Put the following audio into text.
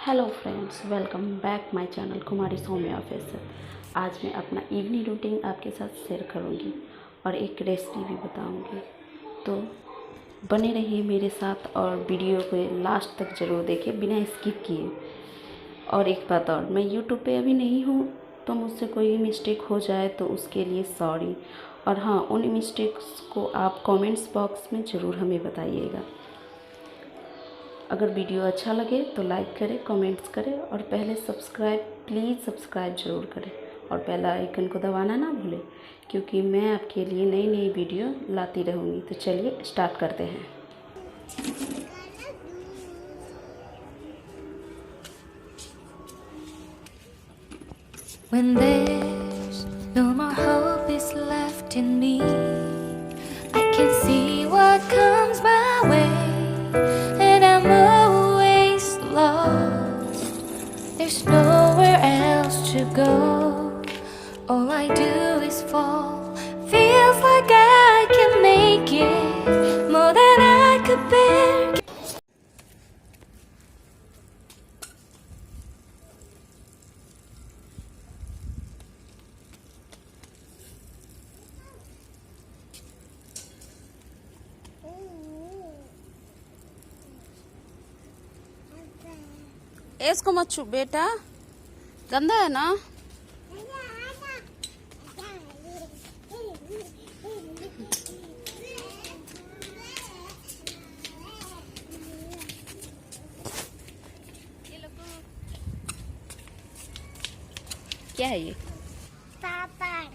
Hello friends, welcome back my channel Kumari Saumya official. आज मैं अपना इवनिंग रूटीन आपके साथ शेयर करूंगी और एक रेसिपी भी बताऊंगी। तो बने रहिए मेरे साथ और वीडियो को लास्ट तक ज़रूर देखिए बिना स्किप किए। और एक बात और, मैं यूट्यूब पे अभी नहीं हूँ, तो मुझसे कोई मिस्टेक हो जाए तो उसके लिए सॉरी। और हाँ, उन मिस्टेक्स को आप कमेंट्स बॉक्स में ज़रूर हमें बताइएगा। अगर वीडियो अच्छा लगे तो लाइक करें, कमेंट्स करें और पहले प्लीज़ सब्सक्राइब ज़रूर करें और बेल आइकन को दबाना ना भूलें, क्योंकि मैं आपके लिए नई नई वीडियो लाती रहूँगी। तो चलिए स्टार्ट करते हैं। When there's no more hope is left in me, I can see what comes my way, and I'm always lost. There's nowhere else to go. All I do is fall. Feels like I can make it more than I could bear. इसको मत छू बेटा, गंदा है ना। क्या है ये? पापड़।